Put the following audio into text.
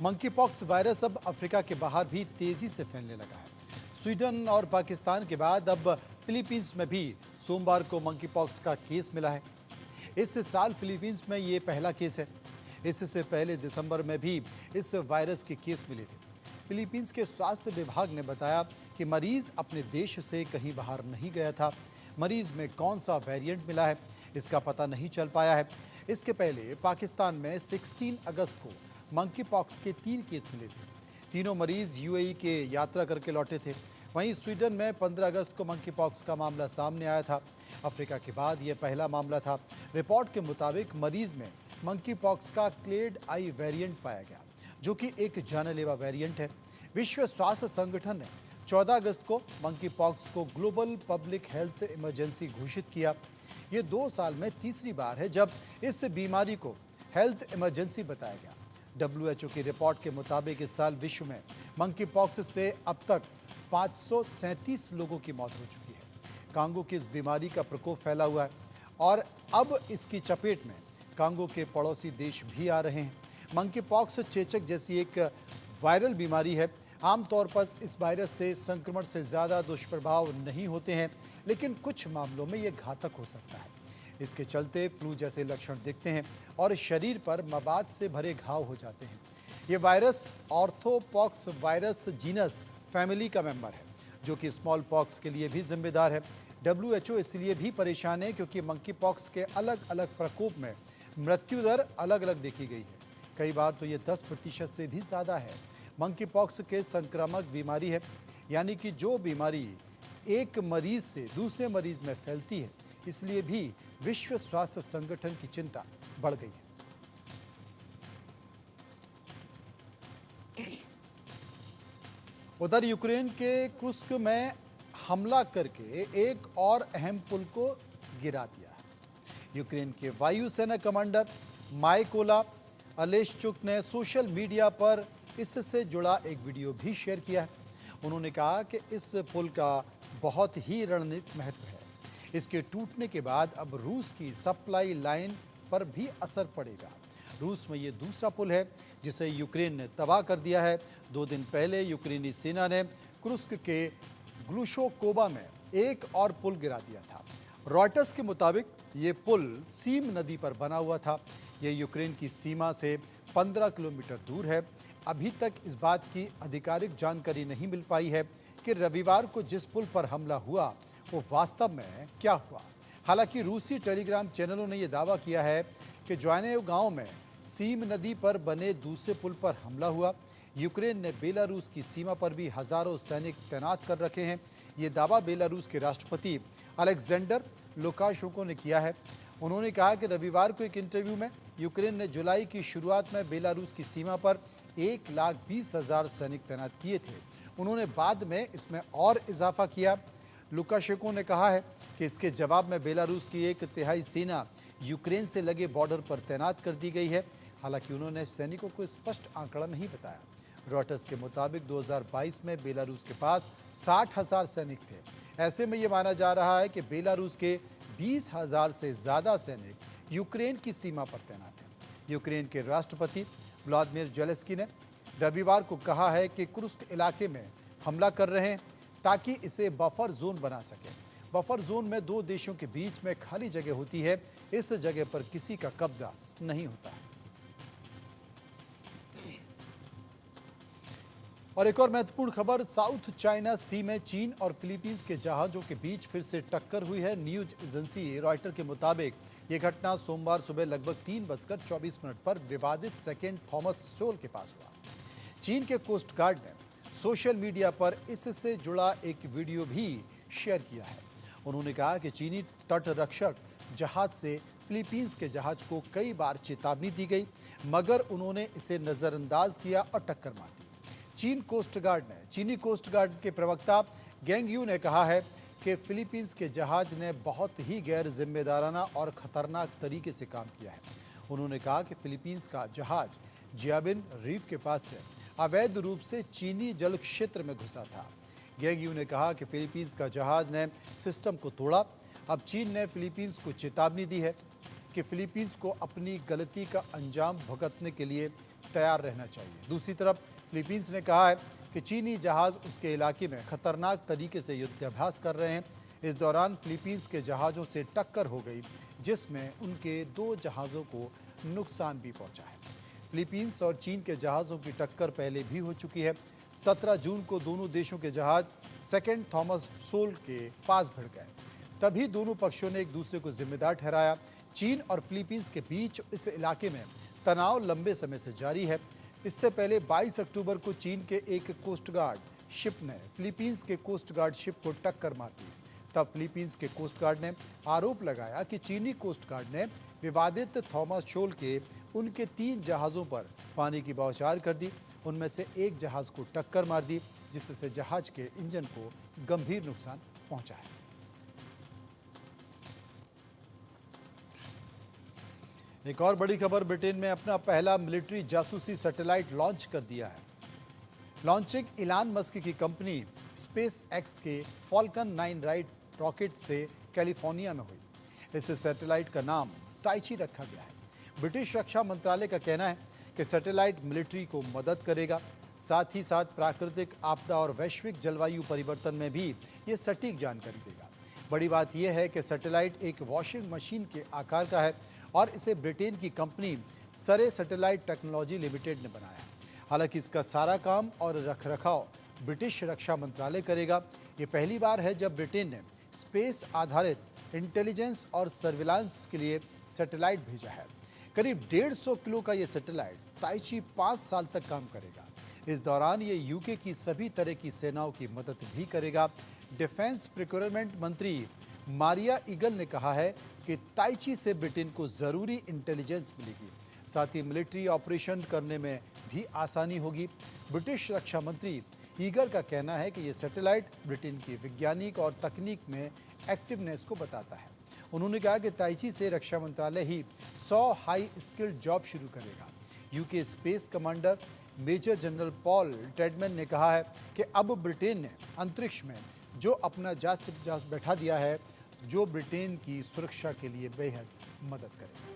Monkey pox virus अब Africa के बाहर भी तेजी से फैलने लगा है। स्वीडन और पाकिस्तान के बाद अब फिलीपींस में भी सोमवार को मंकी पॉक्स का केस मिला है। इस साल फिलीपींस में ये पहला केस है। इससे पहले दिसंबर में भी इस वायरस के केस मिले थे। फिलीपींस के स्वास्थ्य विभाग ने बताया कि मरीज अपने देश से कहीं बाहर नहीं गया था। मरीज में कौन सा वेरिएंट मिला है इसका पता नहीं चल पाया है। इसके पहले पाकिस्तान में 16 अगस्त को मंकी पॉक्स के 3 केस मिले थे। तीनों मरीज यूएई के यात्रा करके लौटे थे। वहीं स्वीडन में 15 अगस्त को मंकी पॉक्स का मामला सामने आया था। अफ्रीका के बाद यह पहला मामला था। रिपोर्ट के मुताबिक मरीज में मंकी पॉक्स का क्लेड आई वेरिएंट पाया गया, जो कि एक जानलेवा वेरिएंट है। विश्व स्वास्थ्य संगठन ने 14 अगस्त को मंकी पॉक्स को ग्लोबल पब्लिक हेल्थ इमरजेंसी घोषित किया। ये 2 साल में तीसरी बार है जब इस बीमारी को हेल्थ इमरजेंसी बताया गया। WHO की रिपोर्ट के मुताबिक इस साल विश्व में मंकी पॉक्स से अब तक 537 लोगों की मौत हो चुकी है। कांगो की इस बीमारी का प्रकोप फैला हुआ है और अब इसकी चपेट में कांगो के पड़ोसी देश भी आ रहे हैं। मंकी पॉक्स चेचक जैसी एक वायरल बीमारी है। आमतौर पर इस वायरस से संक्रमण से ज़्यादा दुष्प्रभाव नहीं होते हैं, लेकिन कुछ मामलों में ये घातक हो सकता है। इसके चलते फ्लू जैसे लक्षण दिखते हैं और शरीर पर मवाद से भरे घाव हो जाते हैं। ये virus orthopox virus genus family का मेंबर है, जो कि स्मॉल पॉक्स के लिए भी जिम्मेदार है। WHO इसलिए भी परेशान है क्योंकि मंकी पॉक्स के अलग अलग प्रकोप में मृत्यु दर अलग अलग देखी गई है। कई बार तो ये 10% से भी ज़्यादा है। मंकी पॉक्स के संक्रामक बीमारी है, यानी कि जो बीमारी एक मरीज से दूसरे मरीज में फैलती है। इसलिए भी विश्व स्वास्थ्य संगठन की चिंता बढ़ गई है। उधर यूक्रेन के कुर्स्क में हमला करके एक और अहम पुल को गिरा दिया है। यूक्रेन के वायुसेना कमांडर माइकोला अलेश्चुक ने सोशल मीडिया पर इससे जुड़ा एक वीडियो भी शेयर किया है। उन्होंने कहा कि इस पुल का बहुत ही रणनीतिक महत्व है। इसके टूटने के बाद अब रूस की सप्लाई लाइन पर भी असर पड़ेगा। रूस में ये दूसरा पुल है जिसे यूक्रेन ने तबाह कर दिया है। 2 दिन पहले यूक्रेनी सेना ने कुर्स्क के ग्लुशोकोबा में एक और पुल गिरा दिया था। रॉयटर्स के मुताबिक ये पुल सीम नदी पर बना हुआ था। ये यूक्रेन की सीमा से 15 किलोमीटर दूर है। अभी तक इस बात की आधिकारिक जानकारी नहीं मिल पाई है कि रविवार को जिस पुल पर हमला हुआ वो वास्तव में क्या हुआ। हालांकि रूसी टेलीग्राम चैनलों ने यह दावा किया है कि जोआनेव गांव में सीम नदी पर बने दूसरे पुल पर हमला हुआ। यूक्रेन ने बेलारूस की सीमा पर भी हजारों सैनिक तैनात कर रखे हैं। ये दावा बेलारूस के राष्ट्रपति अलेक्जेंडर लुकाशेंको ने किया है। उन्होंने कहा कि रविवार को एक इंटरव्यू में यूक्रेन ने जुलाई की शुरुआत में बेलारूस की सीमा पर 1,20,000 सैनिक तैनात किए थे। उन्होंने बाद में इसमें और इजाफा किया। लुकाशेंको ने कहा है कि इसके जवाब में बेलारूस की 1/3 सेना यूक्रेन से लगे बॉर्डर पर तैनात कर दी गई है। हालांकि उन्होंने सैनिकों को स्पष्ट आंकड़ा नहीं बताया। रॉयटर्स के मुताबिक 2022 में बेलारूस के पास 60,000 सैनिक थे। ऐसे में ये माना जा रहा है कि बेलारूस के 20,000 से ज़्यादा सैनिक यूक्रेन की सीमा पर तैनात हैं। यूक्रेन के राष्ट्रपति व्लादिमीर ज़ेलेंस्की ने रविवार को कहा है कि कुर्स्क इलाके में हमला कर रहे हैं ताकि इसे बफर जोन बना सके। बफर जोन में 2 देशों के बीच में खाली जगह होती है। इस जगह पर किसी का कब्जा नहीं होता है। और एक और महत्वपूर्ण खबर, साउथ चाइना सी में चीन और फिलीपींस के जहाज़ों के बीच फिर से टक्कर हुई है। न्यूज एजेंसी रॉयटर के मुताबिक ये घटना सोमवार सुबह लगभग 3:24 पर विवादित सेकेंड थॉमस शोल के पास हुआ। चीन के कोस्ट गार्ड ने सोशल मीडिया पर इससे जुड़ा एक वीडियो भी शेयर किया है। उन्होंने कहा कि चीनी तटरक्षक जहाज से फिलीपींस के जहाज को कई बार चेतावनी दी गई, मगर उन्होंने इसे नज़रअंदाज किया और टक्कर मार दी। चीनी कोस्ट गार्ड के प्रवक्ता गेंग यू ने कहा है कि फिलीपींस के जहाज ने बहुत ही गैर जिम्मेदाराना और खतरनाक तरीके से काम किया है। उन्होंने कहा कि फिलीपींस का जहाज जियाबिन रीफ के पास से अवैध रूप से चीनी जल क्षेत्र में घुसा था। गेंग यू ने कहा कि फिलीपींस का जहाज ने सिस्टम को तोड़ा। अब चीन ने फिलीपींस को चेतावनी दी है कि फिलीपींस को अपनी गलती का अंजाम भुगतने के लिए तैयार रहना चाहिए। दूसरी तरफ फिलीपींस ने कहा है कि चीनी जहाज उसके इलाके में खतरनाक तरीके से युद्धाभ्यास कर रहे हैं। इस दौरान फिलीपींस के जहाज़ों से टक्कर हो गई, जिसमें उनके 2 जहाज़ों को नुकसान भी पहुंचा है। फिलीपींस और चीन के जहाज़ों की टक्कर पहले भी हो चुकी है। 17 जून को दोनों देशों के जहाज सेकेंड थॉमस सोल के पास भिड़ गए। तभी दोनों पक्षों ने एक दूसरे को जिम्मेदार ठहराया। चीन और फिलीपींस के बीच इस इलाके में तनाव लंबे समय से जारी है। इससे पहले 22 अक्टूबर को चीन के एक कोस्ट गार्ड शिप ने फिलीपींस के कोस्ट गार्ड शिप को टक्कर मार दी। तब फिलीपींस के कोस्ट गार्ड ने आरोप लगाया कि चीनी कोस्ट गार्ड ने विवादित थॉमस शोल के उनके 3 जहाज़ों पर पानी की बौछार कर दी। उनमें से एक जहाज़ को टक्कर मार दी, जिससे जहाज के इंजन को गंभीर नुकसान पहुंचा है। एक और बड़ी खबर, ब्रिटेन में अपना पहला मिलिट्री जासूसी सैटेलाइट लॉन्च कर दिया है। लॉन्चिंग इलान मस्क की कंपनी स्पेस एक्स के फॉल्कन 9 राइट रॉकेट से कैलिफोर्निया में हुई। इस सैटेलाइट का नाम ताइची रखा गया है। ब्रिटिश रक्षा मंत्रालय का कहना है कि सैटेलाइट मिलिट्री को मदद करेगा, साथ ही साथ प्राकृतिक आपदा और वैश्विक जलवायु परिवर्तन में भी ये सटीक जानकारी देगा। बड़ी बात यह है कि सैटेलाइट एक वॉशिंग मशीन के आकार का है और इसे ब्रिटेन की कंपनी सरे सैटेलाइट टेक्नोलॉजी लिमिटेड ने बनाया। हालांकि इसका सारा काम और रखरखाव ब्रिटिश रक्षा मंत्रालय करेगा। ये पहली बार है जब ब्रिटेन ने स्पेस आधारित इंटेलिजेंस और सर्विलांस के लिए सैटेलाइट भेजा है। करीब 150 किलो का ये सैटेलाइट ताइची 5 साल तक काम करेगा। इस दौरान ये यूके की सभी तरह की सेनाओं की मदद भी करेगा। डिफेंस प्रोक्योरमेंट मंत्री मारिया ईगल ने कहा है कि ताइची से ब्रिटेन को ज़रूरी इंटेलिजेंस मिलेगी, साथ ही मिलिट्री ऑपरेशन करने में भी आसानी होगी। ब्रिटिश रक्षा मंत्री ईगल का कहना है कि ये सैटेलाइट ब्रिटेन की वैज्ञानिक और तकनीक में एक्टिवनेस को बताता है। उन्होंने कहा कि ताइची से रक्षा मंत्रालय ही 100 हाई स्किल्ड जॉब शुरू करेगा। UK space commander Major General Paul Tedman ने कहा है कि अब ब्रिटेन ने अंतरिक्ष में जो अपना जासूस बैठा दिया है, जो ब्रिटेन की सुरक्षा के लिए बेहद मदद करेगा।